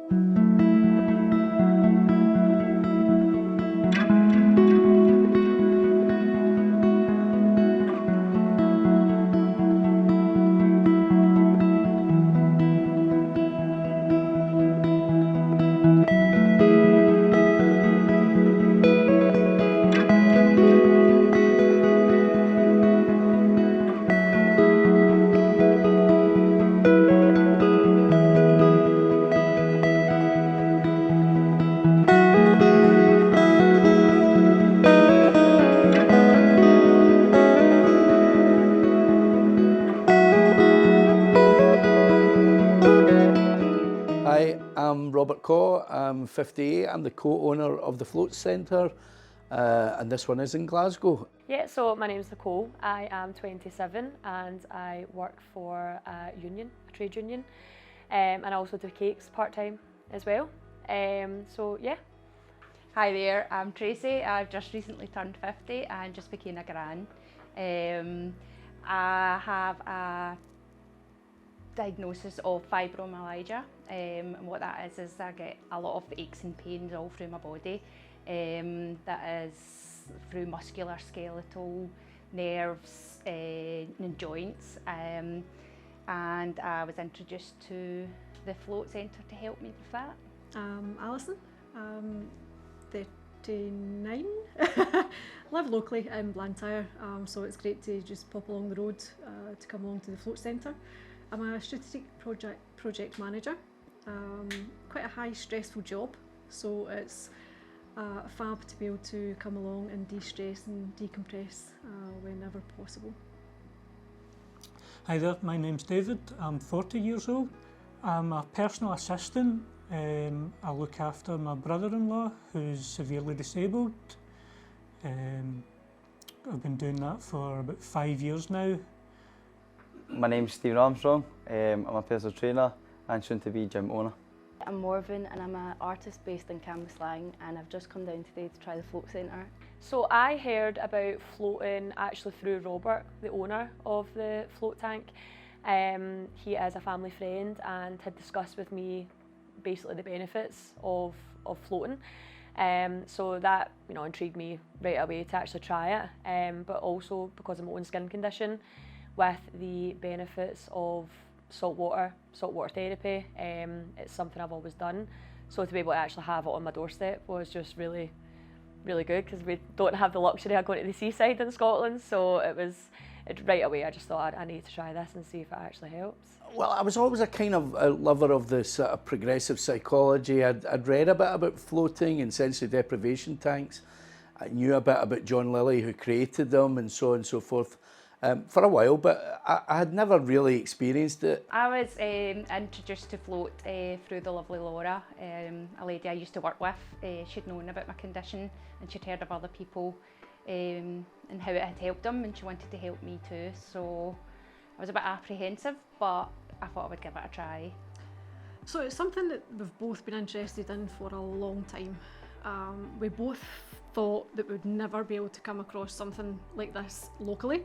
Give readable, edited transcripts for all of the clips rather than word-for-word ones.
I'm Robert Caw, I'm 58, I'm the co-owner of the Float Centre, and this one is in Glasgow. Yeah, so my name's Nicole, I am 27 and I work for a union, a trade union, and I also do cakes part-time as well, so yeah. Hi there, I'm Tracy, I've just recently turned 50 and just became a gran. I have a diagnosis of fibromyalgia, and what that is I get a lot of aches and pains all through my body. That is through muscular, skeletal, nerves and joints, and I was introduced to the Float Centre to help me with that. Alison, 39, live locally in Blantyre, so it's great to just pop along the road to come along to the Float Centre. I'm a strategic project manager, quite a high stressful job, so it's fab to be able to come along and de-stress and decompress whenever possible. Hi there, my name's David, I'm 40 years old. I'm a personal assistant. I look after my brother-in-law who's severely disabled. I've been doing that for about 5 years now. My name's Stephen Armstrong, I'm a personal trainer and soon to be gym owner. I'm Morven and I'm an artist based in Cambuslang, and I've just come down today to try the Float Centre. So I heard about floating actually through Robert, the owner of the float tank. He is a family friend and had discussed with me basically the benefits of floating. So that intrigued me right away to actually try it, but also because of my own skin condition, with the benefits of saltwater therapy. It's something I've always done, so to be able to actually have it on my doorstep was just really, really good, because we don't have the luxury of going to the seaside in Scotland, so right away I just thought I need to try this and see if it actually helps. Well, I was always a kind of a lover of the sort of progressive psychology. I'd read a bit about floating and sensory deprivation tanks. I knew a bit about John Lilly, who created them, and so on and so forth. For a while, but I had never really experienced it. I was introduced to float through the lovely Laura, a lady I used to work with. She'd known about my condition and she'd heard of other people and how it had helped them, and she wanted to help me too. So I was a bit apprehensive, but I thought I would give it a try. So it's something that we've both been interested in for a long time. We both thought that we'd never be able to come across something like this locally.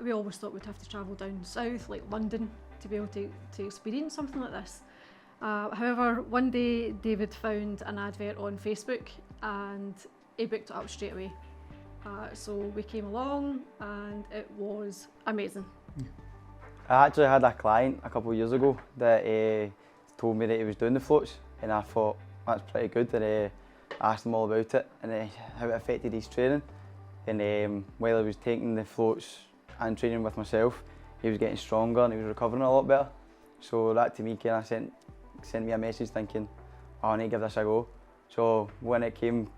We always thought we'd have to travel down south, like London, to be able to experience something like this. However, one day David found an advert on Facebook and he booked it up straight away. So we came along and it was amazing. I actually had a client a couple of years ago that told me that he was doing the floats, and I thought that's pretty good, and I asked him all about it and how it affected his training. And while I was taking the floats and training with myself, he was getting stronger and he was recovering a lot better. So that to me kind of sent me a message thinking, oh, I need to give this a go. So when it came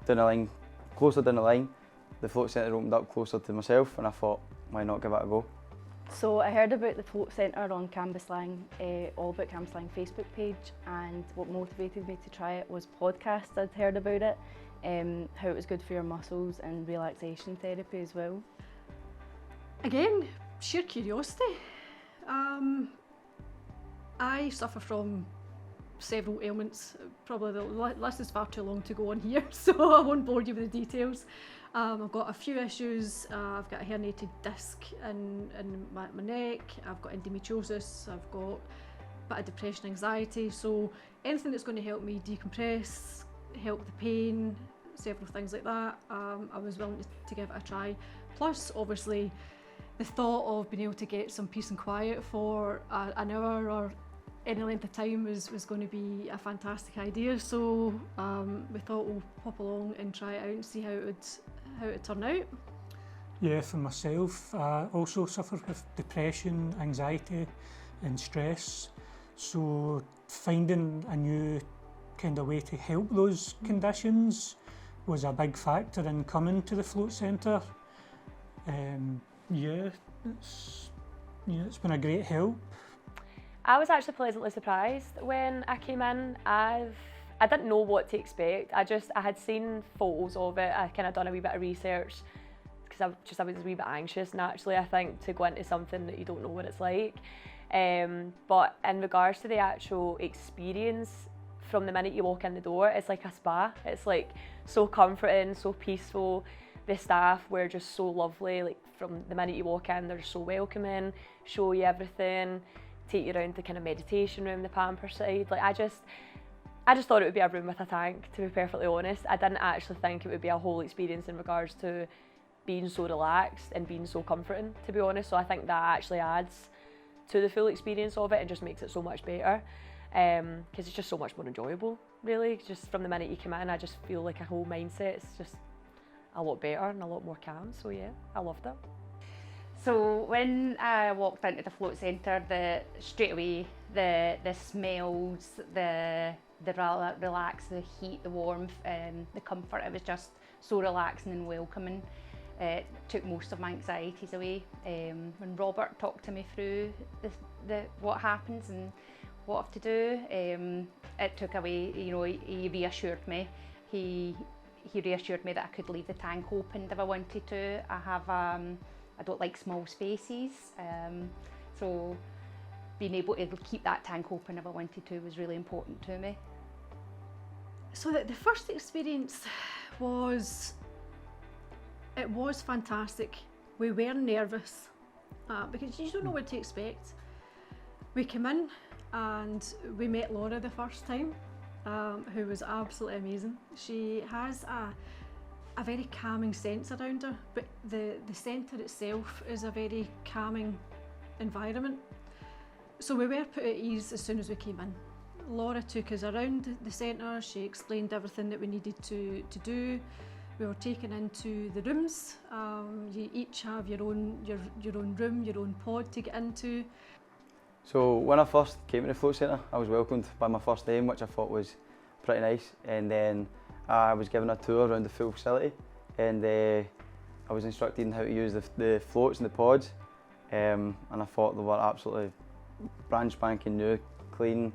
down the line, closer down the line, the Float Centre opened up closer to myself, and I thought, why not give it a go? So I heard about the Float Centre on Cambuslang, All About Cambuslang Facebook page, and what motivated me to try it was podcasts I'd heard about it, how it was good for your muscles and relaxation therapy as well. Again, Sheer curiosity. I suffer from several ailments. Probably the list is far too long to go on here, so I won't bore you with the details. I've got a few issues. I've got a herniated disc in my neck, I've got endometriosis, I've got bit of depression, anxiety, so anything that's going to help me decompress, help the pain, several things like that, I was willing to give it a try. Plus, obviously, the thought of being able to get some peace and quiet for an hour or any length of time was going to be a fantastic idea. So we thought we'll pop along and try it out and see how it would turn out. Yeah, for myself, I also suffer with depression, anxiety and stress. So finding a new kind of way to help those conditions was a big factor in coming to the Float Centre. Yeah, it's been a great help. I was actually pleasantly surprised when I came in. I didn't know what to expect. I had seen photos of it. I kind of done a wee bit of research because I was a wee bit anxious naturally, I think, to go into something that you don't know what it's like. But in regards to the actual experience, from the minute you walk in the door, it's like a spa. It's like so comforting, so peaceful. The staff were just so lovely. Like from the minute you walk in, they're just so welcoming, show you everything, take you around the kind of meditation room, the pamper side. Like I just thought it would be a room with a tank, to be perfectly honest. I didn't actually think it would be a whole experience in regards to being so relaxed and being so comforting, to be honest. So I think that actually adds to the full experience of it and just makes it so much better. Because it's just so much more enjoyable, really. Just from the minute you come in, I just feel like a whole mindset is just a lot better and a lot more calm. So yeah, I loved it. So when I walked into the Float Centre, straight away the smells, the relax, the heat, the warmth, the comfort, it was just so relaxing and welcoming. It took most of my anxieties away. When Robert talked to me through what happens and what I have to do, it took away, he reassured me. He reassured me that I could leave the tank open if I wanted to. I don't like small spaces, so being able to keep that tank open if I wanted to was really important to me. So the first experience was fantastic. We were nervous because you don't know what to expect. We came in and we met Laura the first time, who was absolutely amazing. She has a very calming sense around her, but the centre itself is a very calming environment. So we were put at ease as soon as we came in. Laura took us around the centre, she explained everything that we needed to do. We were taken into the rooms. You each have your own room, your own pod to get into. So when I first came to the Float Centre, I was welcomed by my first name, which I thought was pretty nice. And then I was given a tour around the full facility, and I was instructed on how to use the floats and the pods. And I thought they were absolutely brand spanking new, clean,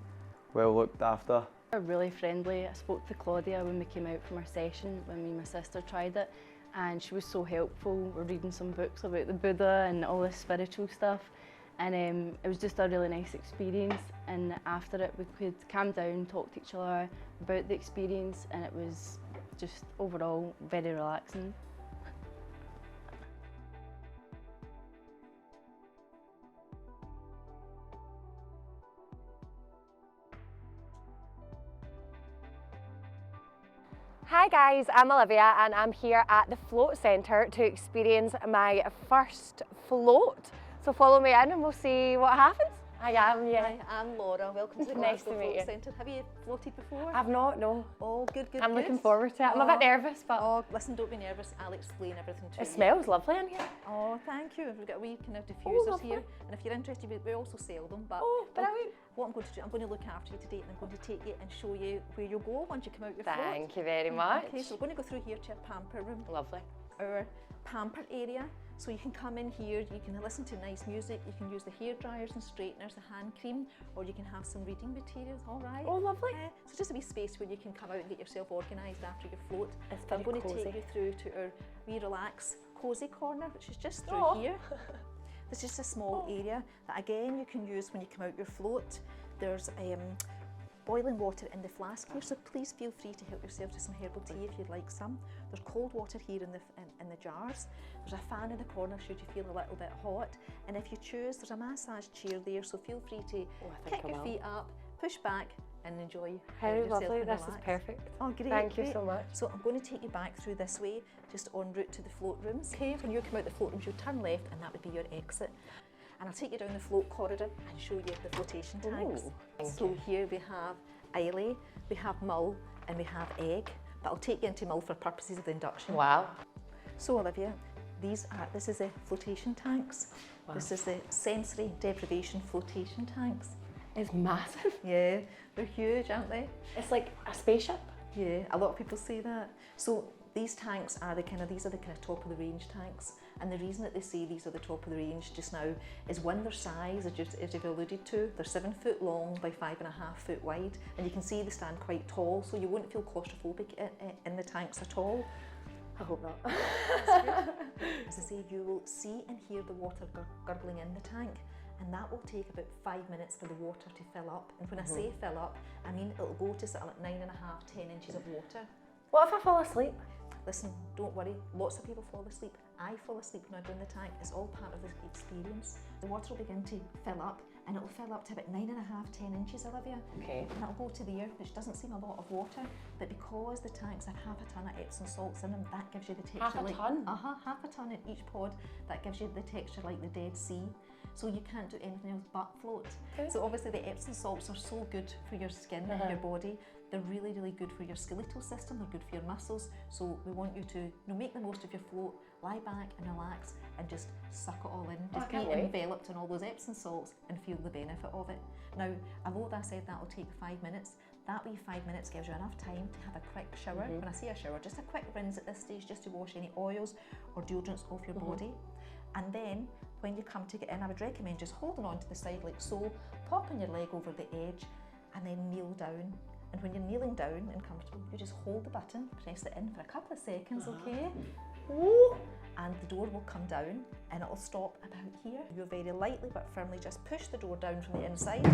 well looked after. They were really friendly. I spoke to Claudia when we came out from our session, when me and my sister tried it, and she was so helpful. We're reading some books about the Buddha and all this spiritual stuff, and it was just a really nice experience. And after it, we could calm down, talk to each other about the experience, and it was just overall very relaxing. Hi guys, I'm Olivia and I'm here at the Float Centre to experience my first float. So follow me in and we'll see what happens. I am, yeah. Hi, I'm Laura. Welcome to the Nice Glasgow to meet Float you. Centre. Have you floated before? I've not, no. Oh, good, good, I'm good. looking forward to it. I'm a bit nervous, but Oh, listen, don't be nervous. I'll explain everything to you. it smells lovely in here. Oh, thank you. We've got a wee kind of Oh, diffusers lovely. here. And if you're interested, we also sell them. But Oh, brilliant. what I'm going to do, I'm going to look after you today and I'm going to take you and show you where you'll go once you come out your float. Thank you very much. Okay, so we're going to go through here to our pamper room. Lovely. Our pamper area. So you can come in here, you can listen to nice music, you can use the hair dryers and straighteners, the hand cream, or you can have some reading materials, all right? Oh, lovely. So just a wee space where you can come out and get yourself organised after your float. It's So I'm very going to cosy. take you through to our wee relax cosy corner, which is just through Oh. here. This is just a small area that again you can use when you come out your float. There's boiling water in the flask here, so please feel free to help yourself to some herbal tea if you'd like some. There's cold water here in in the jars. There's a fan in the corner should you feel a little bit hot. And if you choose, there's a massage chair there, so feel free to kick your feet up, push back and enjoy How lovely, this is perfect. Oh great. Thank you so much. So I'm going to take you back through this way, just en route to the float rooms. Okay, when you come out the float rooms, you turn left and that would be your exit. And I'll take you down the float corridor and show you the flotation tanks. So here we have Islay, we have Mull and we have Egg, but I'll take you into Mull for purposes of the induction. Wow. So Olivia, this is the flotation tanks. Wow. This is the sensory deprivation flotation tanks. It's massive. Yeah, they're huge, aren't they? It's like a spaceship. Yeah, a lot of people say that. So these tanks are these are the kind of top of the range tanks. And the reason that they say these are the top of the range just now is one, their size, as you've alluded to, they're 7 foot long by 5.5 foot wide. And you can see they stand quite tall, so you won't feel claustrophobic in the tanks at all. I hope not. As I say, you will see and hear the water gurgling in the tank. And that will take about 5 minutes for the water to fill up. And when I say fill up, I mean it'll go to sort of like 9.5, 10 inches of water. What if I fall asleep? Listen, don't worry, lots of people fall asleep. I fall asleep when I go in the tank. It's all part of the experience. The water will begin to fill up and it'll fill up to about 9.5, 10 inches, Olivia. Okay. And it'll go to there, which doesn't seem a lot of water, but because the tanks have half a ton of Epsom salts in them, that gives you the texture half a ton? Half a ton in each pod. That gives you the texture like the Dead Sea. So you can't do anything else but float. Okay. So obviously the Epsom salts are so good for your skin and your body. They're really, really good for your skeletal system, they're good for your muscles. So we want you to make the most of your float, lie back and relax and just suck it all in. Just be enveloped in all those Epsom salts and feel the benefit of it. Now, although I said that will take 5 minutes, that wee 5 minutes gives you enough time to have a quick shower. When I say a shower, just a quick rinse at this stage just to wash any oils or deodorants off your body. And then when you come to get in, I would recommend just holding on to the side like so, popping your leg over the edge and then kneel down. And when you're kneeling down and comfortable, you just hold the button, press it in for a couple of seconds, okay? And the door will come down and it'll stop about here. You very lightly but firmly just push the door down from the inside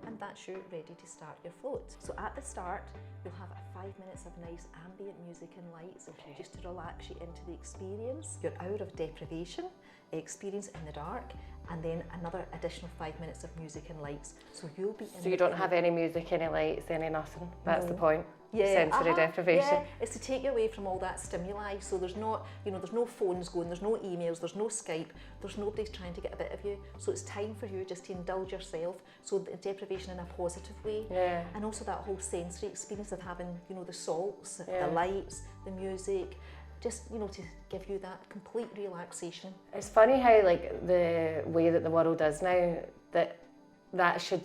and that's you ready to start your float. So at the start, you'll have 5 minutes of nice ambient music and lights just to relax you into the experience. Your hour of deprivation, experience in the dark, and then another additional 5 minutes of music and lights. So you'll be in. So you don't have any music, any lights, any nothing? That's the point? Yeah, sensory deprivation. Yeah, it's to take you away from all that stimuli. So there's not, there's no phones going, there's no emails, there's no Skype, there's nobody trying to get a bit of you. So it's time for you just to indulge yourself. So the deprivation in a positive way. Yeah. And also that whole sensory experience of having, the salts, the lights, the music, just, to give you that complete relaxation. It's funny how, like, the way that the world is now, that should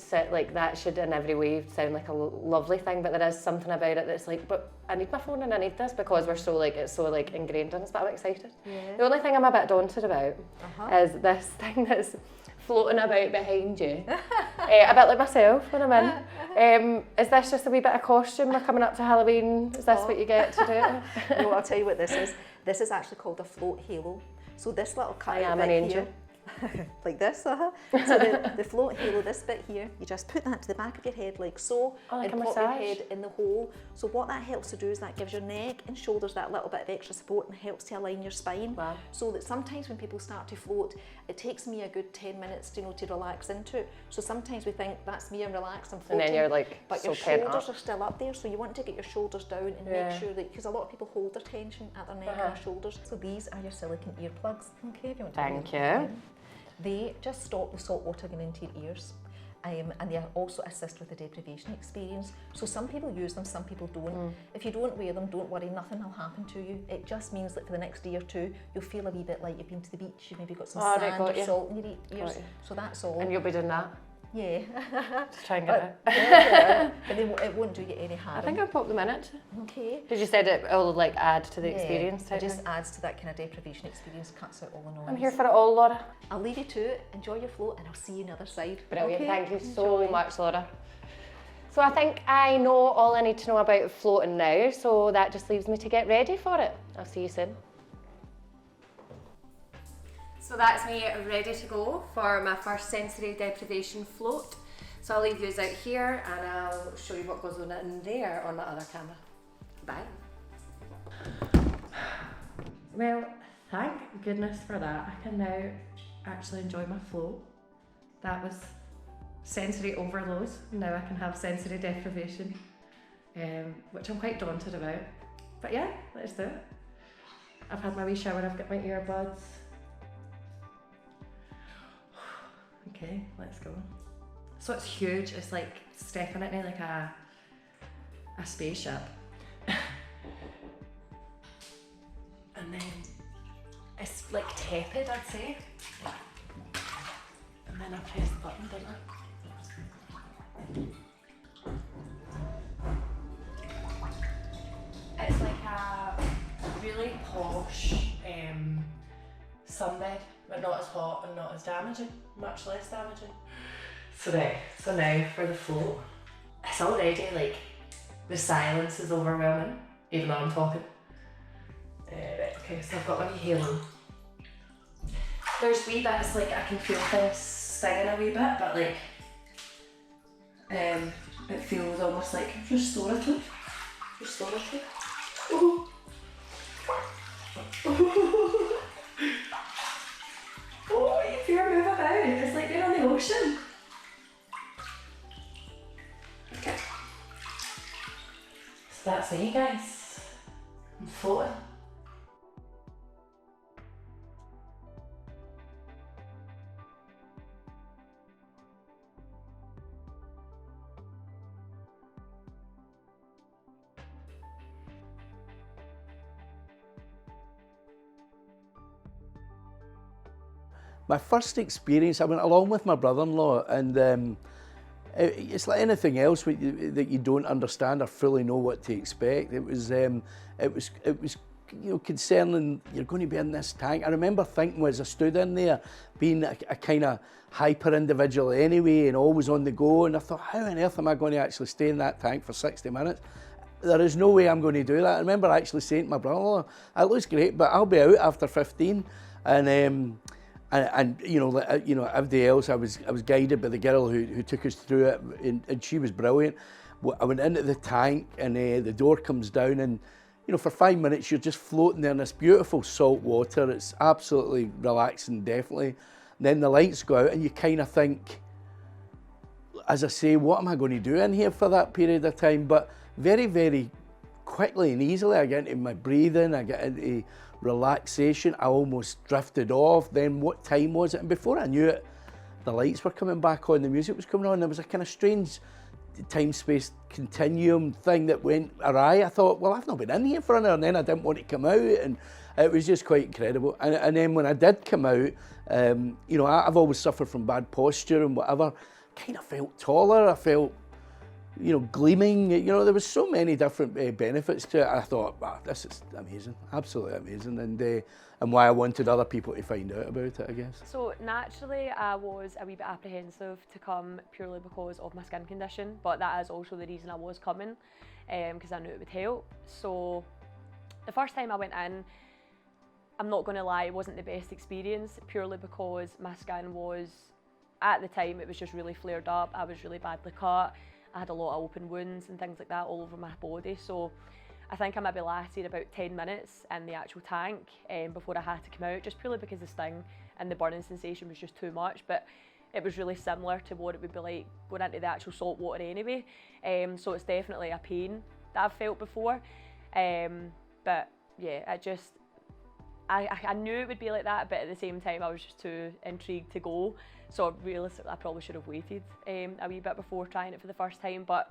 in every way sound like a lovely thing, but there is something about it that's like, but I need my phone and I need this because we're so it's so ingrained in us, but I'm excited. Yeah. The only thing I'm a bit daunted about is this thing that's floating about behind you, a bit like myself when I'm in. Is this just a wee bit of costume? We're coming up to Halloween. Is this what you get to do? No, I'll tell you what this is. This is actually called a float halo. So this little cut I am an angel. Like this, So the float halo, this bit here, you just put that to the back of your head like so, like and pop your head in the hole. So what that helps to do is that gives your neck and shoulders that little bit of extra support and helps to align your spine. Wow. So that sometimes when people start to float, it takes me a good 10 minutes to relax into it. So sometimes we think that's me, I'm relaxed, I'm floating. And then you're but so your shoulders are still up there, so you want to get your shoulders down and make sure that, because a lot of people hold their tension at their neck and their shoulders. So these are your silicone earplugs, okay, if you want to. Thank you. They just stop the salt water getting into your ears, and they also assist with the deprivation experience. So some people use them, some people don't. If you don't wear them, don't worry, nothing will happen to you. It just means that for the next day or two, you'll feel a wee bit like you've been to the beach, you've maybe got some sand or salt in your ears. So that's all. And you'll be doing that? Yeah. Just try and get it. But it won't do you any harm. I think I'll pop them in it. Okay. Because you said it will add to the experience. It just adds to that kind of deprivation experience, cuts out all the noise. I'm here for it all, Laura. I'll leave you to it, enjoy your float, and I'll see you on the other side. Brilliant, thank you so much, Laura. So I think I know all I need to know about floating now, so that just leaves me to get ready for it. I'll see you soon. So that's me ready to go for my first sensory deprivation float. So I'll leave you out here and I'll show you what goes on in there on my other camera. Bye. Well, thank goodness for that. I can now actually enjoy my float. That was sensory overload. Now I can have sensory deprivation, which I'm quite daunted about. But yeah, let's do it. I've had my wee shower, I've got my earbuds. Okay, let's go. So it's huge, it's like stepping at me like a spaceship. And then it's like tepid, I'd say. And then I press the button, don't I? It's like a really posh sunbed, but not as hot and not as damaging, much less damaging. So now for the float. It's already like, the silence is overwhelming, even though I'm talking. Right, okay, so I've got my wee halo. There's wee bits like I can feel this stinging a wee bit, but like it feels almost like restorative. Ooh. Oh, you feel her move about. It's like being on the ocean. Okay. So that's me, guys. I'm floating. My first experience, I went along with my brother-in-law, and it's like anything else that you don't understand or fully know what to expect. It was concerning. You're going to be in this tank. I remember thinking as I stood in there, being a kind of hyper individual anyway, and always on the go. And I thought, how on earth am I going to actually stay in that tank for 60 minutes? There is no way I'm going to do that. I remember actually saying to my brother-in-law, "It looks great, but I'll be out after 15." And everything else, I was guided by the girl who took us through it, and she was brilliant. I went into the tank, and the door comes down, and for 5 minutes you're just floating there in this beautiful salt water. It's absolutely relaxing, definitely. And then the lights go out, and you kind of think, as I say, what am I going to do in here for that period of time? But very, very quickly and easily, I get into my breathing, I get into relaxation. I almost drifted off. Then what time was it? And before I knew it, the lights were coming back on, the music was coming on. There was a kind of strange time-space continuum thing that went awry. I thought, well, I've not been in here for an hour, and then I didn't want to come out, and it was just quite incredible. And then when I did come out, I've always suffered from bad posture and whatever. Kind of felt taller. I felt gleaming. There was so many different benefits to it. I thought, wow, this is amazing, absolutely amazing, and why I wanted other people to find out about it, I guess. So naturally, I was a wee bit apprehensive to come purely because of my skin condition, but that is also the reason I was coming, because I knew it would help. So the first time I went in, I'm not going to lie, it wasn't the best experience, purely because my skin was, at the time, it was just really flared up. I was really badly cut. I had a lot of open wounds and things like that all over my body. So I think I maybe lasted about 10 minutes in the actual tank before I had to come out, just purely because the sting and the burning sensation was just too much. But it was really similar to what it would be like going into the actual salt water anyway. So it's definitely a pain that I've felt before. But yeah, I knew it would be like that, but at the same time I was just too intrigued to go. So realistically, I probably should have waited a wee bit before trying it for the first time. But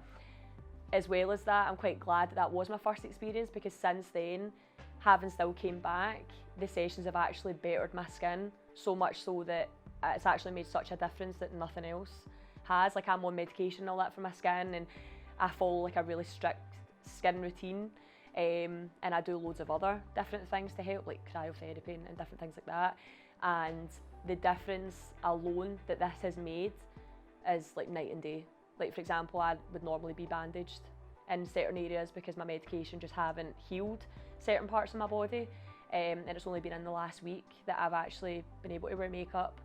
as well as that, I'm quite glad that was my first experience, because since then, having still came back, the sessions have actually bettered my skin, so much so that it's actually made such a difference that nothing else has. Like, I'm on medication and all that for my skin, and I follow like a really strict skin routine. And I do loads of other different things to help, like cryotherapy and different things like that. And the difference alone that this has made is like night and day. Like, for example, I would normally be bandaged in certain areas because my medication just haven't healed certain parts of my body. And it's only been in the last week that I've actually been able to wear makeup,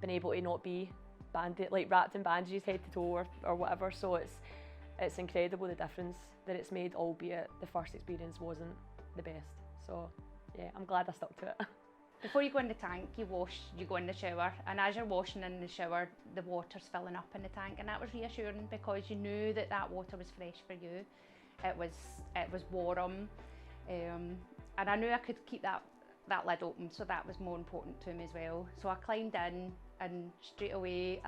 been able to not be wrapped in bandages head to toe or whatever. So it's incredible the difference that it's made, albeit the first experience wasn't the best. So yeah, I'm glad I stuck to it. Before you go in the tank, you go in the shower, and as you're washing in the shower, the water's filling up in the tank, and that was reassuring because you knew that that water was fresh for you. It was warm, and I knew I could keep that lid open, so that was more important to me as well. So I climbed in, and straight away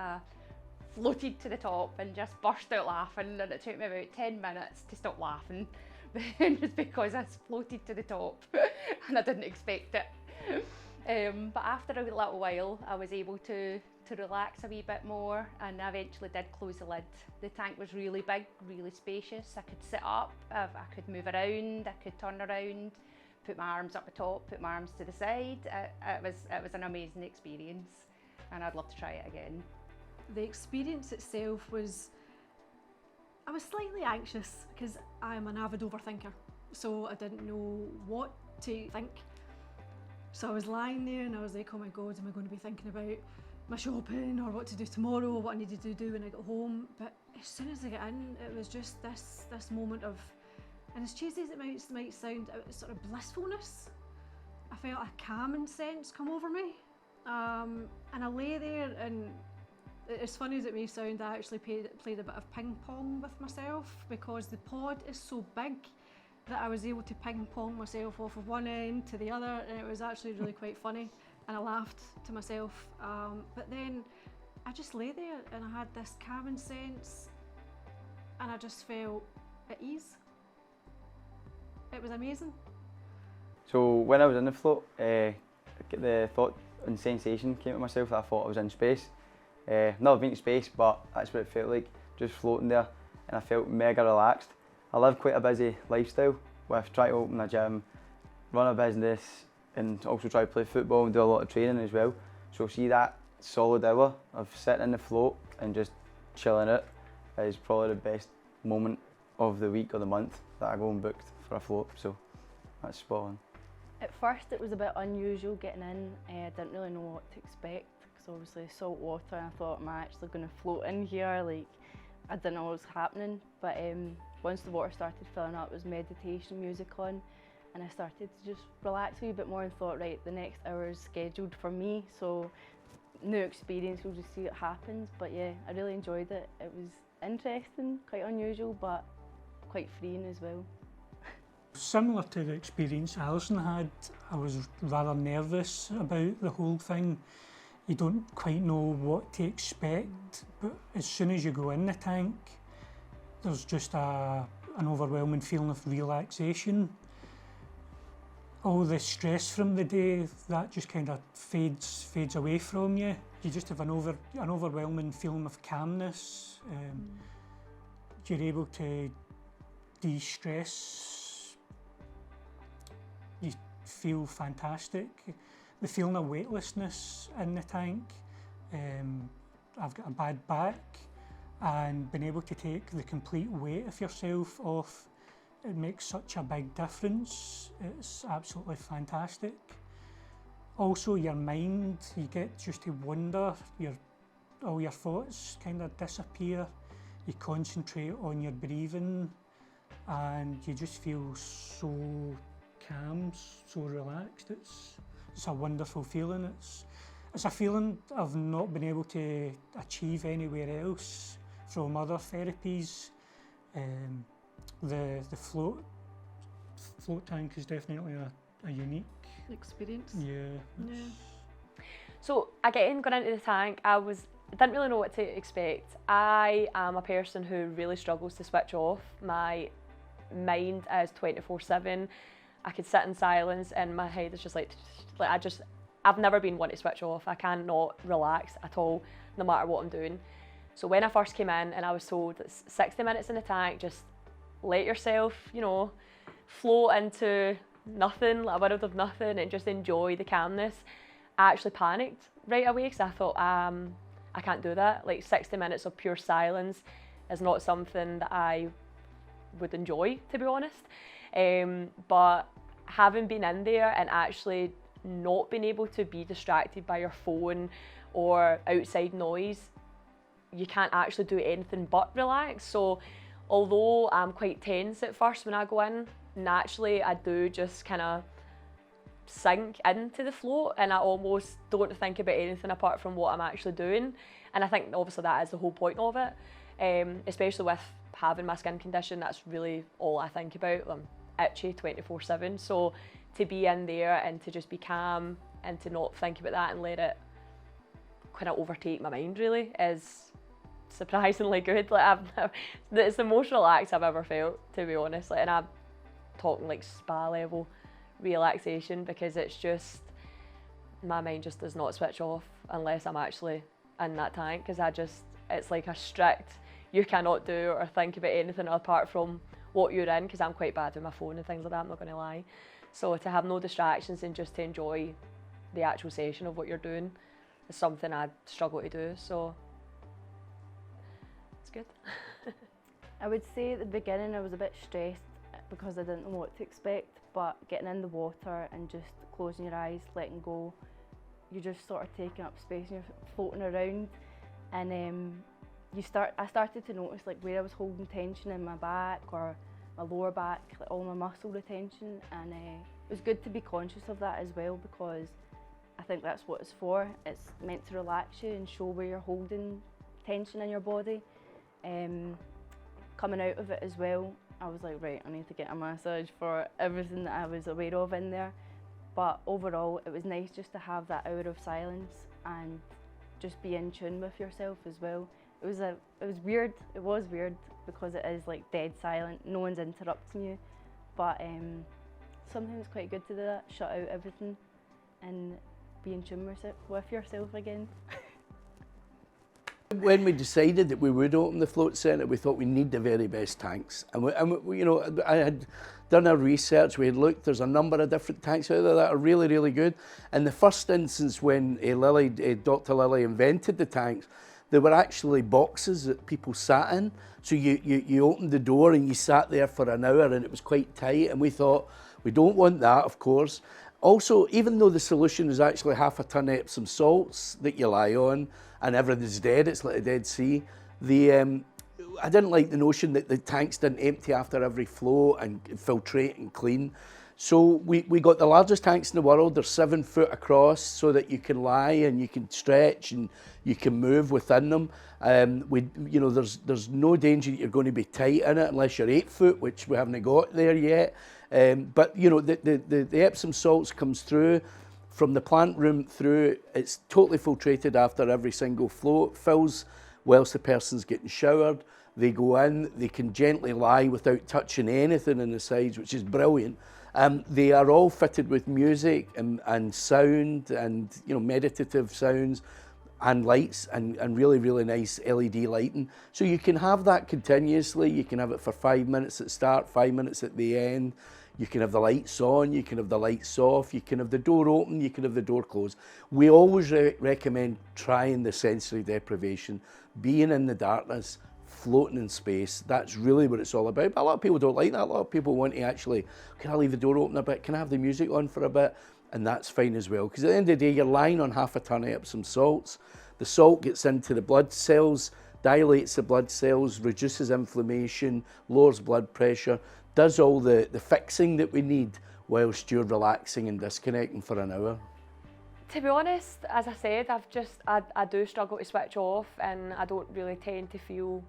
floated to the top and just burst out laughing, and it took me about 10 minutes to stop laughing. Just because I floated to the top and I didn't expect it. But after a little while, I was able to relax a wee bit more, and I eventually did close the lid. The tank was really big, really spacious. I could sit up, I could move around, I could turn around, put my arms up the top, put my arms to the side. It was an amazing experience, and I'd love to try it again. The experience itself was, I was slightly anxious because I'm an avid overthinker, so I didn't know what to think. So I was lying there and I was like, oh my God, am I going to be thinking about my shopping or what to do tomorrow, what I needed to do when I got home? But as soon as I got in, it was just this moment of, and as cheesy as it might sound, it was sort of blissfulness. I felt a calming sense come over me, and I lay there, and as funny as it may sound, I actually played a bit of ping pong with myself, because the pod is so big that I was able to ping pong myself off of one end to the other, and it was actually really quite funny, and I laughed to myself. But then I just lay there and I had this calming sense, and I just felt at ease. It was amazing. So when I was in the float, the thought and sensation came to myself that I thought I was in space. Never been to space, but that's what it felt like, just floating there, and I felt mega relaxed. I live quite a busy lifestyle with trying to open a gym, run a business, and also try to play football and do a lot of training as well. So see that solid hour of sitting in the float and just chilling out is probably the best moment of the week or the month that I go and booked for a float, so that's spot on. At first it was a bit unusual getting in. I didn't really know what to expect, because obviously salt water, and I thought, am I actually going to float in here? Like, I didn't know what was happening. But once the water started filling up, there was meditation music on, and I started to just relax a wee bit more and thought, right, the next hour is scheduled for me, so new experience, we'll just see what happens. But yeah, I really enjoyed it. It was interesting, quite unusual, but quite freeing as well. Similar to the experience Alison had, I was rather nervous about the whole thing. You don't quite know what to expect, but as soon as you go in the tank, there's just an overwhelming feeling of relaxation. All the stress from the day, that just kind of fades away from you. You just have an overwhelming feeling of calmness. You're able to de-stress. You feel fantastic. The feeling of weightlessness in the tank. I've got a bad back, and being able to take the complete weight of yourself off, it makes such a big difference. It's absolutely fantastic. Also your mind, you get just to wonder, all your thoughts kind of disappear. You concentrate on your breathing, and you just feel so calm, so relaxed. It's a wonderful feeling. It's a feeling I've not been able to achieve anywhere else from other therapies. The float tank is definitely a unique experience. Yeah. So again, going into the tank, I didn't really know what to expect. I am a person who really struggles to switch off. My mind is 24/7. I could sit in silence and my head is just like I've never been one to switch off. I cannot relax at all, no matter what I'm doing. So when I first came in and I was told it's 60 minutes in the tank, just let yourself, float into nothing, like a world of nothing, and just enjoy the calmness, I actually panicked right away, because I thought, I can't do that. Like 60 minutes of pure silence is not something that I would enjoy, to be honest. But having been in there and actually not being able to be distracted by your phone or outside noise, you can't actually do anything but relax. So although I'm quite tense at first when I go in, naturally I do just kind of sink into the float, and I almost don't think about anything apart from what I'm actually doing. And I think obviously that is the whole point of it, especially with having my skin condition. That's really all I think about. I'm itchy 24/7, so to be in there and to just be calm and to not think about that and let it kind of overtake my mind really is surprisingly good. Like it's the most relaxed I've ever felt, to be honest. Like, and I'm talking like spa level relaxation, because it's just, my mind just does not switch off unless I'm actually in that tank, because it's like a strict, you cannot do or think about anything apart from what you're in, because I'm quite bad with my phone and things like that, I'm not going to lie. So to have no distractions and just to enjoy the actual session of what you're doing is something I struggle to do, so it's good. I would say at the beginning I was a bit stressed because I didn't know what to expect, but getting in the water and just closing your eyes, letting go, you're just sort of taking up space and you're floating around, and I started to notice like where I was holding tension in my back or my lower back, like all my muscle retention, and it was good to be conscious of that as well, because I think that's what it's for. It's meant to relax you and show where you're holding tension in your body. Coming out of it as well, I was like, right, I need to get a massage for everything that I was aware of in there. But overall, it was nice just to have that hour of silence and just be in tune with yourself as well. It was weird. It was weird because it is like dead silent. No one's interrupting you, but sometimes it's quite good to do that. Shut out everything and be in tune with yourself again. When we decided that we would open the float centre, we thought we need the very best tanks. And we, you know, I had done our research, we had looked, there's a number of different tanks out there that are really, really good. In the first instance, when Dr Lilly invented the tanks, there were actually boxes that people sat in. So you opened the door and you sat there for an hour and it was quite tight, and we thought, we don't want that, of course. Also, even though the solution is actually half a ton of Epsom salts that you lie on and everything's dead, it's like a Dead Sea, I didn't like the notion that the tanks didn't empty after every flow and filtrate and clean. So we got the largest tanks in the world. They're 7 foot across so that you can lie and you can stretch and you can move within them. There's no danger that you're going to be tight in it unless you're 8 foot, which we haven't got there yet. But you know, the Epsom salts comes through from the plant room through. It's totally filtrated after every single float, fills whilst the person's getting showered. They go in, they can gently lie without touching anything in the sides, which is brilliant. They are all fitted with music and sound and, you know, meditative sounds and lights and really, really nice LED lighting. So you can have that continuously. You can have it for 5 minutes at the start, 5 minutes at the end. You can have the lights on, you can have the lights off, you can have the door open, you can have the door closed. We always recommend trying the sensory deprivation, being in the darkness, floating in space. That's really what it's all about. But a lot of people don't like that. A lot of people want to actually, can I leave the door open a bit? Can I have the music on for a bit? And that's fine as well. Because at the end of the day, you're lying on half a ton of Epsom salts. The salt gets into the blood cells, dilates the blood cells, reduces inflammation, lowers blood pressure, does all the fixing that we need whilst you're relaxing and disconnecting for an hour. To be honest, as I said, I do struggle to switch off, and I don't really tend to feel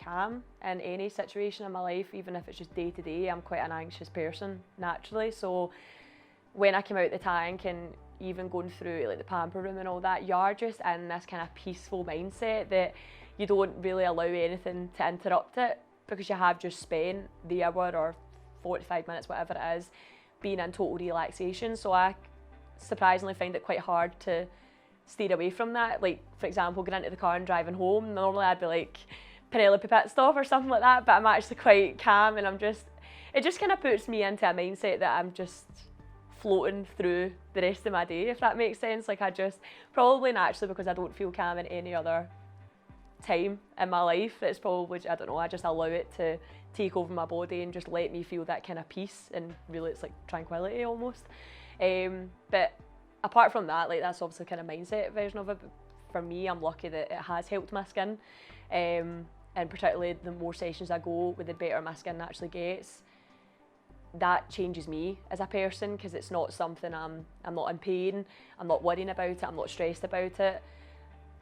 calm in any situation in my life, even if it's just day to day. I'm quite an anxious person naturally, so when I came out the tank and even going through like the pamper room and all that, you're just in this kind of peaceful mindset that you don't really allow anything to interrupt it, because you have just spent the hour or 45 minutes, whatever it is, being in total relaxation. So I surprisingly find it quite hard to steer away from that. Like, for example, going into the car and driving home, normally I'd be like, Penelope pit stop or something like that, but I'm actually quite calm, and it just kind of puts me into a mindset that I'm just floating through the rest of my day, if that makes sense. Like, probably naturally, because I don't feel calm in any other time in my life, it's probably, I don't know, I just allow it to take over my body and just let me feel that kind of peace, and really it's like tranquility almost. But apart from that, like, that's obviously kind of mindset version of it. But for me, I'm lucky that it has helped my skin, and particularly the more sessions I go with, the better my skin actually gets. that changes me as a person, because it's not something I'm not in pain, I'm not worrying about it, I'm not stressed about it.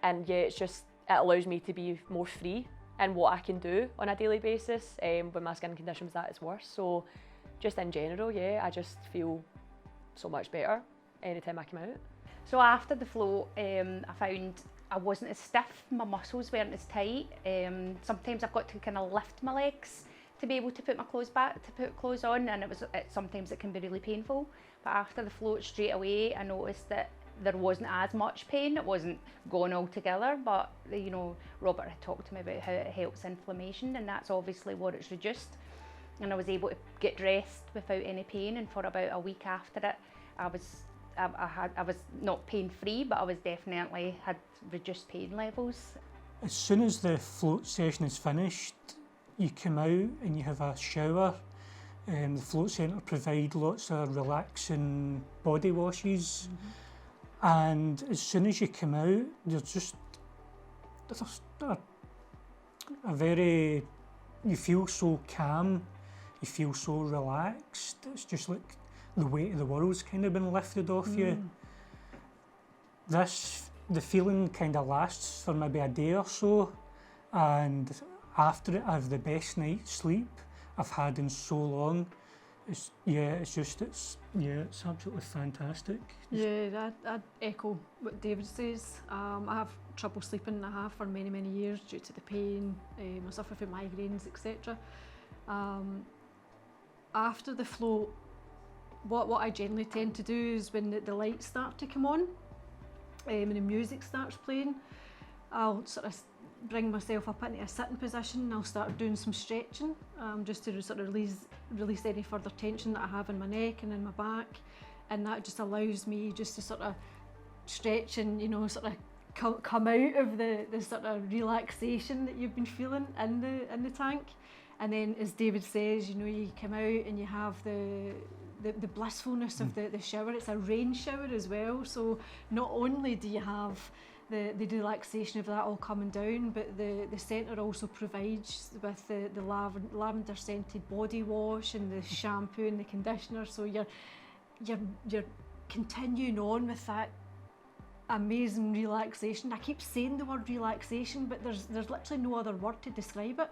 And yeah, it allows me to be more free in what I can do on a daily basis when my skin condition was at its worst. So just in general, yeah, I just feel so much better anytime I come out. So after the float, I found I wasn't as stiff, my muscles weren't as tight. Sometimes I've got to kind of lift my legs to be able to put my clothes back, to put clothes on, and sometimes it can be really painful. But after the float, straight away, I noticed that there wasn't as much pain. It wasn't gone altogether, but you know, Robert had talked to me about how it helps inflammation, and that's obviously what it's reduced. And I was able to get dressed without any pain, and for about a week after it, I was not pain free, but I was definitely had reduced pain levels. As soon as the float session is finished, you come out and you have a shower. The float centre provide lots of relaxing body washes, and as soon as you come out, there's a very, you feel so calm, you feel so relaxed. It's just like the weight of the world's kind of been lifted off you. The feeling kind of lasts for maybe a day or so, and after it I have the best night's sleep I've had in so long. It's absolutely fantastic. Yeah, I'd echo what David says. I have trouble sleeping, I have for many, many years due to the pain. I suffer from migraines, etc. After the float, what I generally tend to do is when the lights start to come on and the music starts playing, I'll sort of bring myself up into a sitting position. I'll start doing some stretching just to sort of release any further tension that I have in my neck and in my back, and that just allows me just to sort of stretch and, you know, sort of come out of the sort of relaxation that you've been feeling in the tank. And then, as David says, you know, you come out and you have the blissfulness of the shower. It's a rain shower as well, so not only do you have the relaxation of that all coming down, but the centre also provides with the lavender scented body wash and the shampoo and the conditioner, so you're continuing on with that amazing relaxation. I keep saying the word relaxation, but there's literally no other word to describe it.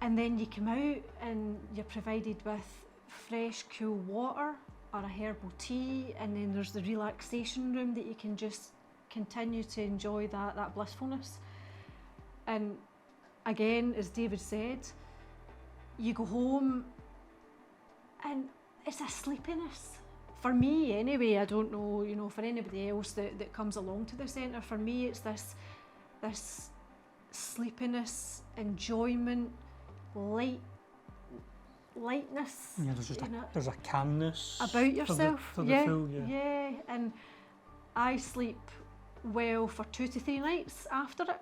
And then you come out and you're provided with fresh, cool water or a herbal tea, and then there's the relaxation room that you can just continue to enjoy that blissfulness. And again, as David said, you go home and it's a sleepiness. For me anyway, I don't know, you know, for anybody else that comes along to the centre, for me it's this sleepiness, enjoyment, lightness. Yeah, there's a calmness about yourself. For the full, yeah, and I sleep well for 2 to 3 nights after it,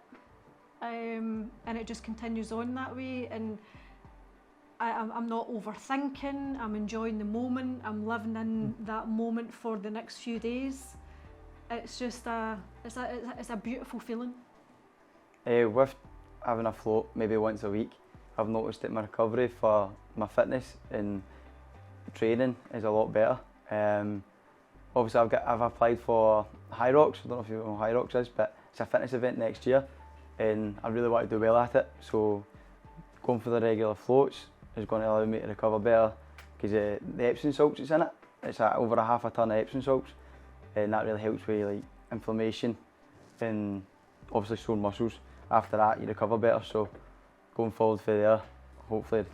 and it just continues on that way. And I'm not overthinking. I'm enjoying the moment. I'm living in that moment for the next few days. It's just it's a beautiful feeling. With having a float maybe once a week, I've noticed that my recovery for my fitness and training is a lot better. Obviously I've applied for High Rocks. I don't know if you know what High Rocks is, but it's a fitness event next year and I really want to do well at it. So going for the regular floats is going to allow me to recover better, because the Epsom salts that's in it, it's over a half a tonne of Epsom salts, and that really helps with like inflammation and obviously sore muscles. After that you recover better, so going forward for there, hopefully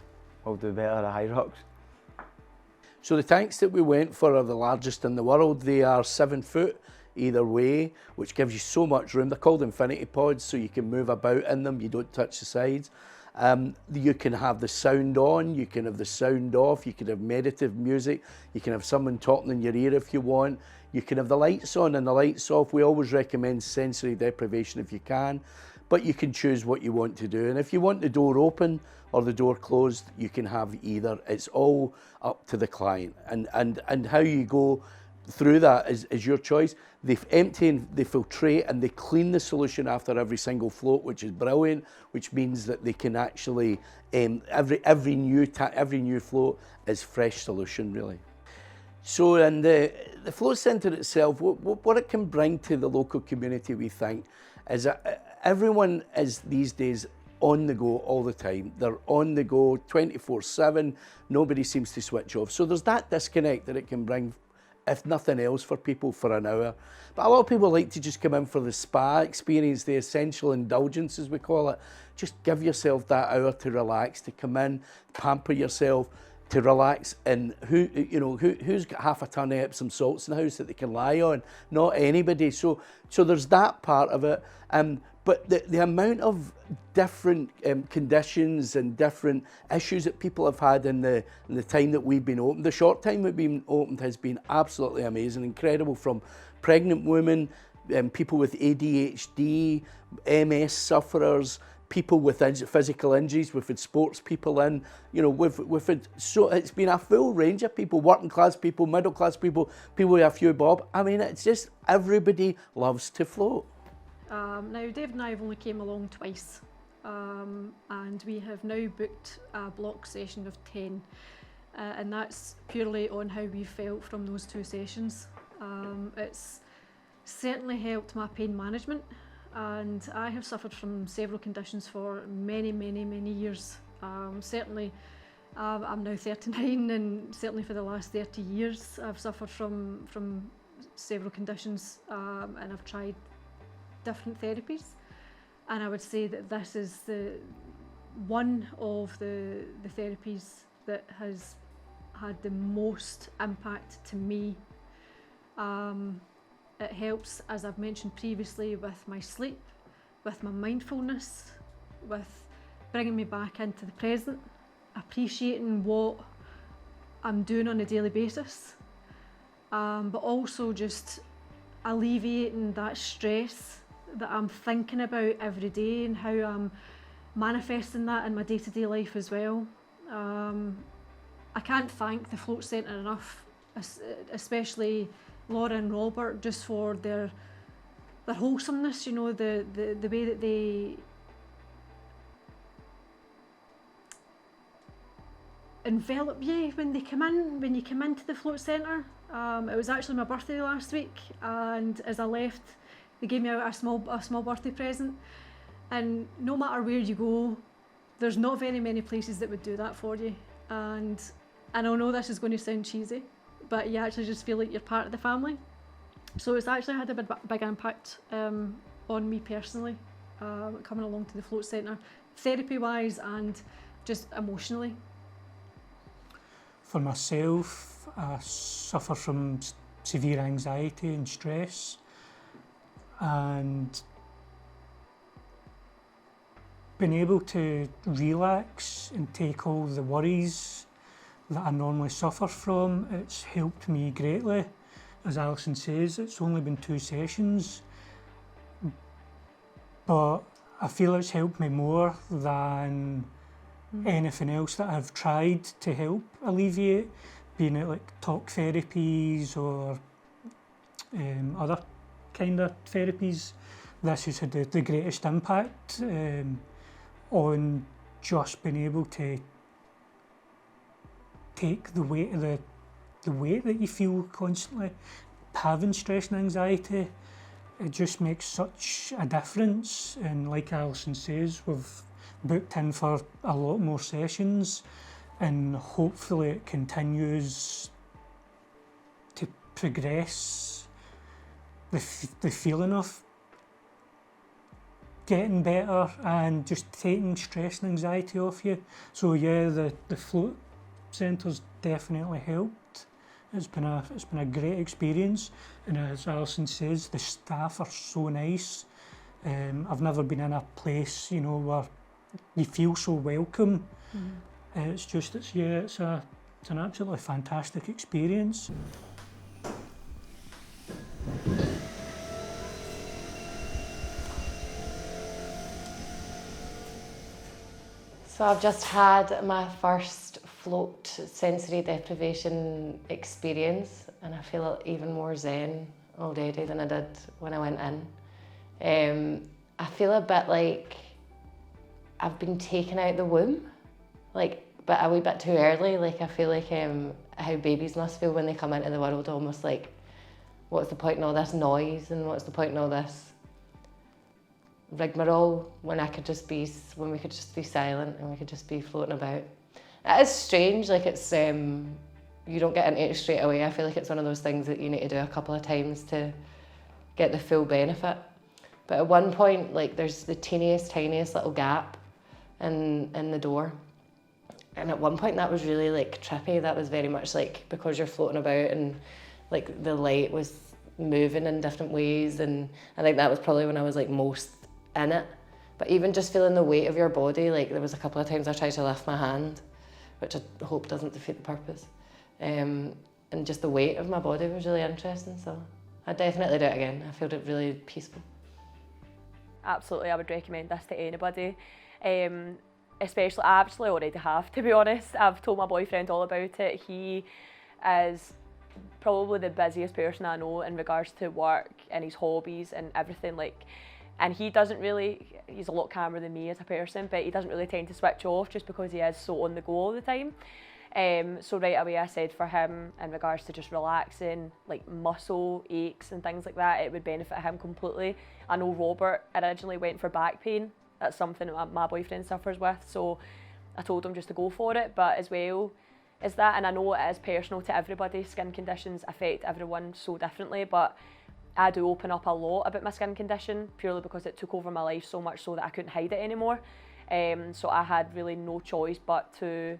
I'll do better at High Rocks. So the tanks that we went for are the largest in the world. They are 7 foot either way, which gives you so much room. They're called infinity pods, so you can move about in them, you don't touch the sides. You can have the sound on, you can have the sound off, you can have meditative music, you can have someone talking in your ear if you want, you can have the lights on and the lights off. We always recommend sensory deprivation if you can, but you can choose what you want to do. And if you want the door open or the door closed, you can have either. It's all up to the client. And how you go through that is your choice. They empty and they filtrate and they clean the solution after every single float, which is brilliant, which means that they can actually, every new float is fresh solution, really. So, and the float centre itself, what it can bring to the local community, we think, is that everyone is these days on the go all the time. They're on the go 24/7. Nobody seems to switch off. So there's that disconnect that it can bring, if nothing else, for people for an hour. But a lot of people like to just come in for the spa experience, the essential indulgence, as we call it. Just give yourself that hour to relax, to come in, pamper yourself, to relax. And who's got half a ton of Epsom salts in the house that they can lie on? Not anybody. So there's that part of it. But the amount of different conditions and different issues that people have had in the time that we've been open, the short time we've been opened, has been absolutely amazing, incredible. From pregnant women, people with ADHD, MS sufferers, people with physical injuries. We've had sports people in. We've had, so it's been a full range of people, working class people, middle class people, people with a few bob. I mean, it's just everybody loves to float. Now, Dave and I have only came along twice, and we have now booked a block session of 10, and that's purely on how we felt from those 2 sessions. It's certainly helped my pain management, and I have suffered from several conditions for many, many, many years. Certainly, I'm now 39, and certainly for the last 30 years I've suffered from several conditions, and I've tried different therapies, and I would say that this is one of the therapies that has had the most impact to me. It helps, as I've mentioned previously, with my sleep, with my mindfulness, with bringing me back into the present, appreciating what I'm doing on a daily basis, but also just alleviating that stress that I'm thinking about every day and how I'm manifesting that in my day-to-day life as well. I can't thank the Float Centre enough, especially Laura and Robert, just for their wholesomeness, the way that they envelop you when you come into the Float Centre. It was actually my birthday last week, and as I left, they gave me a small birthday present. And no matter where you go, there's not very many places that would do that for you. And I know this is going to sound cheesy, but you actually just feel like you're part of the family. So it's actually had a big impact on me personally, coming along to the Float Centre, therapy-wise and just emotionally. For myself, I suffer from severe anxiety and stress, and being able to relax and take all the worries that I normally suffer from, it's helped me greatly. As Alison says, it's only been 2 sessions, but I feel it's helped me more than anything else that I've tried to help alleviate, being it like talk therapies or other kind of therapies. This has had the greatest impact on just being able to take the weight that you feel constantly having stress and anxiety. It just makes such a difference, and like Alison says, we've booked in for a lot more sessions, and hopefully it continues to progress the feeling of getting better and just taking stress and anxiety off you. So yeah, the Float Centre's definitely helped. It's been a great experience, and as Alison says, the staff are so nice. I've never been in a place, where you feel so welcome. It's an absolutely fantastic experience. So I've just had my first float sensory deprivation experience, and I feel even more zen already than I did when I went in. I feel a bit like I've been taken out the womb, like, but a wee bit too early. Like, I feel like how babies must feel when they come into the world, almost like, what's the point in all this noise and what's the point in all this rigmarole when we could just be silent and we could just be floating about. It is strange, like it's you don't get into it straight away. I feel like it's one of those things that you need to do a couple of times to get the full benefit. But at one point, like, there's the tiniest little gap in the door. And at one point that was really like trippy. That was very much like, because you're floating about and like the light was moving in different ways, and I think that was probably when I was like most in it. But even just feeling the weight of your body, like there was a couple of times I tried to lift my hand, which I hope doesn't defeat the purpose. And just the weight of my body was really interesting, so I'd definitely do it again. I felt it really peaceful. Absolutely, I would recommend this to anybody. Especially, I actually already have, to be honest. I've told my boyfriend all about it. He is probably the busiest person I know in regards to work and his hobbies and everything, like, and he doesn't really, he's a lot calmer than me as a person, but he doesn't really tend to switch off just because he is so on the go all the time. So right away I said for him, in regards to just relaxing, like muscle aches and things like that, it would benefit him completely. I know Robert originally went for back pain. That's something that my boyfriend suffers with, so I told him just to go for it. But as well as that, and I know it is personal to everybody, skin conditions affect everyone so differently, but I do open up a lot about my skin condition purely because it took over my life so much so that I couldn't hide it anymore. So I had really no choice but to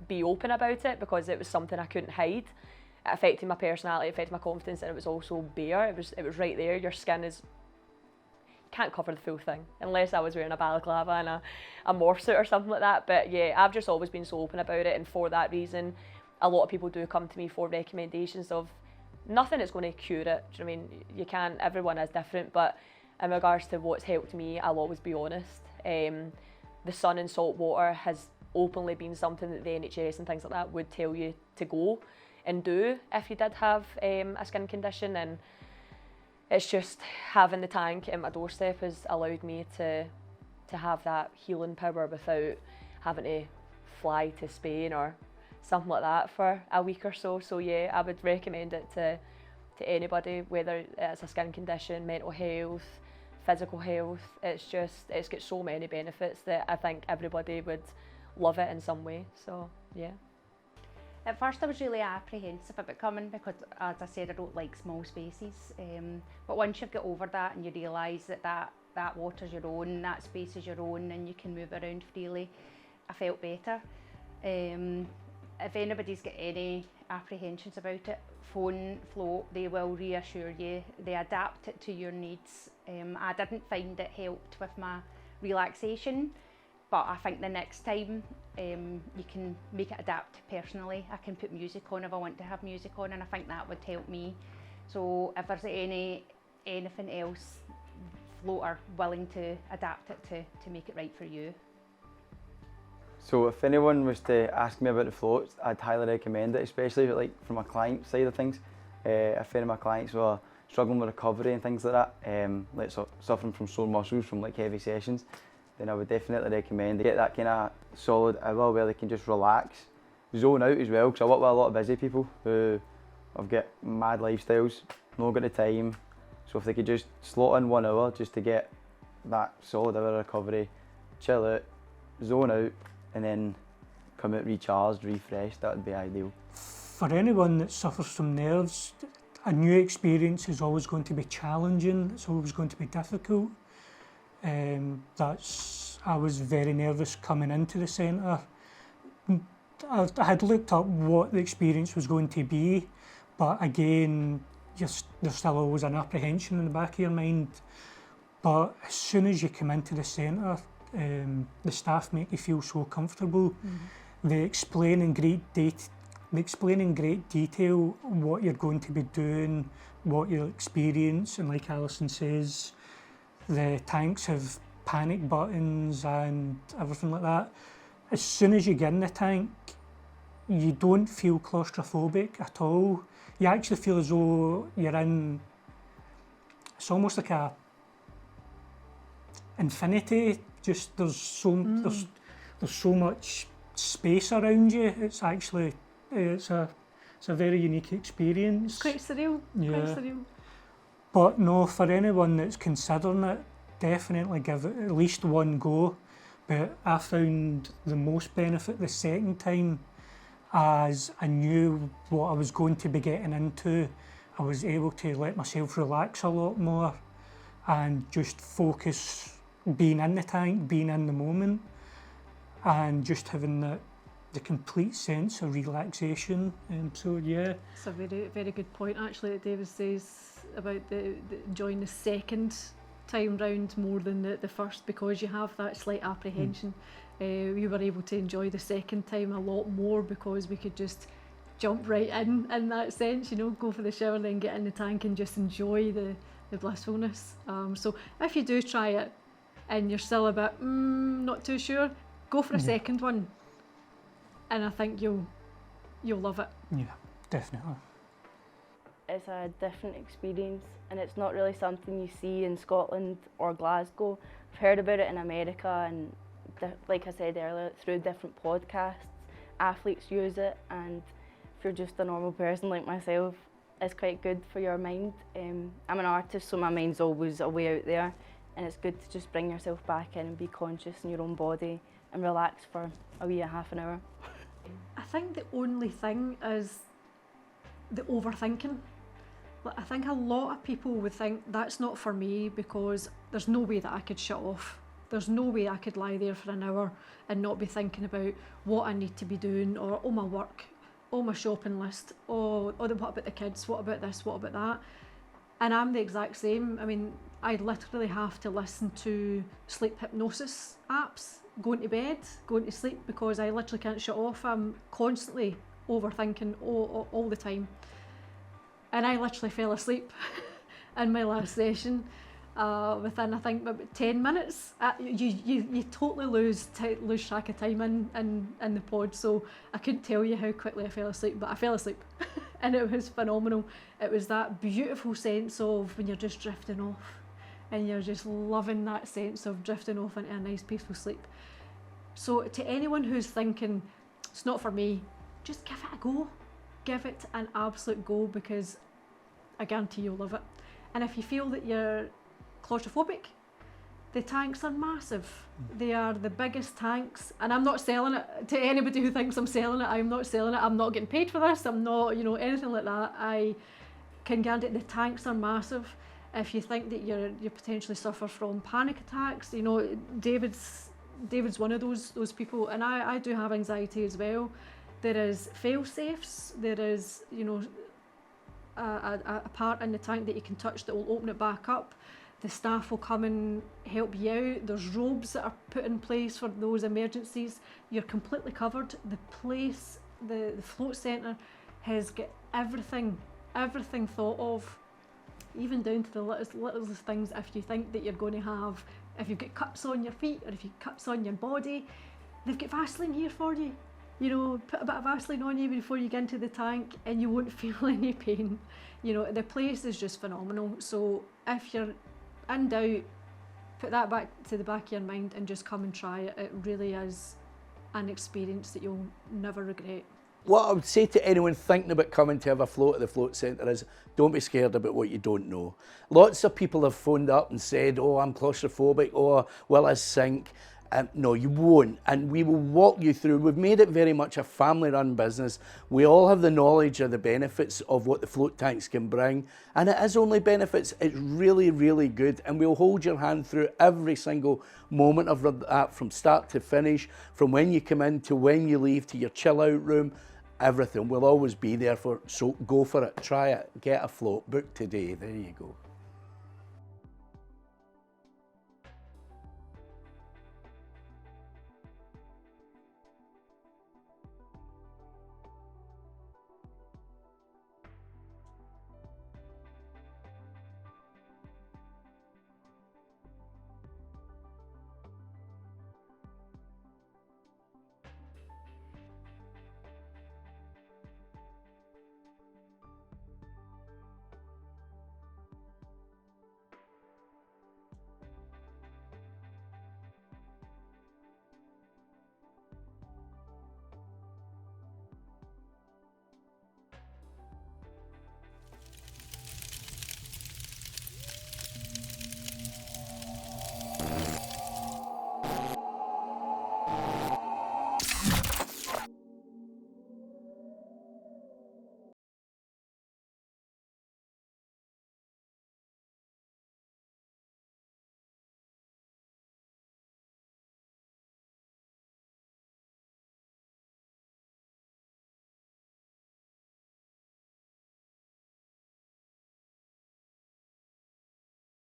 be open about it because it was something I couldn't hide. It affected my personality, it affected my confidence, and it was also bare. It was right there. Your skin is, can't cover the full thing unless I was wearing a balaclava and a morph suit or something like that. But yeah, I've just always been so open about it, and for that reason a lot of people do come to me for recommendations of nothing that's going to cure it. Do you know what I mean? You can't, everyone is different, but in regards to what's helped me, I'll always be honest. The sun and salt water has openly been something that the NHS and things like that would tell you to go and do if you did have a skin condition, and it's just having the tank at my doorstep has allowed me to have that healing power without having to fly to Spain or something like that for a week or so. So yeah, I would recommend it to anybody, whether it's a skin condition, mental health, physical health. It's got so many benefits that I think everybody would love it in some way. So yeah. At first I was really apprehensive about coming because, as I said, I don't like small spaces. But once you get over that and you realise that water's your own, that space is your own, and you can move around freely, I felt better. If anybody's got any apprehensions about it, phone Float, they will reassure you. They adapt it to your needs. I didn't find it helped with my relaxation, but I think the next time you can make it adapt personally. I can put music on if I want to have music on, and I think that would help me. So if there's anything else, Float are willing to adapt it to make it right for you. So if anyone was to ask me about the floats, I'd highly recommend it, especially like from a client side of things. If any of my clients were struggling with recovery and things like that, like suffering from sore muscles from like heavy sessions, then I would definitely recommend it. Get that kind of solid hour where they can just relax, zone out as well, because I work with a lot of busy people who have got mad lifestyles, not got the time. So if they could just slot in 1 hour just to get that solid hour of recovery, chill out, zone out, and then come out recharged, refreshed, that would be ideal. For anyone that suffers from nerves, a new experience is always going to be challenging, it's always going to be difficult. I was very nervous coming into the centre. I had looked up what the experience was going to be, but again, there's still always an apprehension in the back of your mind. But as soon as you come into the centre, the staff make you feel so comfortable. Mm-hmm. They explain in great detail what you're going to be doing, what you'll experience, and like Alison says, the tanks have panic buttons and everything like that. as soon as you get in the tank, you don't feel claustrophobic at all. You actually feel as though you're in, it's almost like a infinity, just there's so much space around you. It's actually, it's a very unique experience. Quite surreal, quite surreal. But no, for anyone that's considering it, definitely give it at least one go. But I found the most benefit the second time, as I knew what I was going to be getting into. I was able to let myself relax a lot more and just focus, being in the tank, being in the moment, and just having the complete sense of relaxation. So yeah. It's a very, very good point actually that David says about the enjoying the second time round more than the first, because you have that slight apprehension. We were able to enjoy the second time a lot more because we could just jump right in that sense, you know, go for the shower, then get in the tank and just enjoy the blissfulness. So if you do try it and you're still a bit not too sure, go for a second one, and I think you'll love it. Yeah, definitely. It's a different experience, and it's not really something you see in Scotland or Glasgow. I've heard about it in America, and like I said earlier, through different podcasts, athletes use it, and if you're just a normal person like myself, it's quite good for your mind. I'm an artist, so my mind's always away out there, and it's good to just bring yourself back in and be conscious in your own body and relax for a wee half an hour. I think the only thing is the overthinking. I think a lot of people would think that's not for me because there's no way that I could shut off. There's no way I could lie there for an hour and not be thinking about what I need to be doing, or my work, my shopping list, what about the kids, what about this, what about that. And I'm the exact same. I mean, I literally have to listen to sleep hypnosis apps, going to bed, going to sleep, because I literally can't shut off. I'm constantly overthinking all the time. And I literally fell asleep in my last session within, I think, about 10 minutes. You totally lose track of time in the pod, so I couldn't tell you how quickly I fell asleep, but I fell asleep and it was phenomenal. It was that beautiful sense of when you're just drifting off, and you're just loving that sense of drifting off into a nice peaceful sleep. So to anyone who's thinking, it's not for me, just give it a go. Give it an absolute go, because I guarantee you'll love it. And if you feel that you're claustrophobic, the tanks are massive. They are the biggest tanks, and I'm not selling it to anybody who thinks I'm selling it. I'm not selling it. I'm not getting paid for this. I'm not, anything like that. I can guarantee the tanks are massive. If you think that you potentially suffer from panic attacks, David's one of those people, and I do have anxiety as well. There is fail-safes, there is, a part in the tank that you can touch that will open it back up. The staff will come and help you out. There's robes that are put in place for those emergencies. You're completely covered. The place, the float centre has got everything thought of, even down to the littlest things. If you think that you're going to have, if you've got cuts on your feet or if you've cuts on your body, they've got Vaseline here for you. Put a bit of Vaseline on you before you get into the tank and you won't feel any pain. The place is just phenomenal. So if you're in doubt, put that back to the back of your mind and just come and try it. It really is an experience that you'll never regret. What I would say to anyone thinking about coming to have a float at the float centre is, don't be scared about what you don't know. Lots of people have phoned up and said, oh, I'm claustrophobic, or will I sink? No, you won't, and we will walk you through. We've made it very much a family-run business. We all have the knowledge of the benefits of what the float tanks can bring, and it is only benefits. It's really, really good, and we'll hold your hand through every single moment of that, from start to finish, from when you come in to when you leave to your chill-out room. Everything. We'll always be there for. So go for it, try it, get a float, book today. There you go.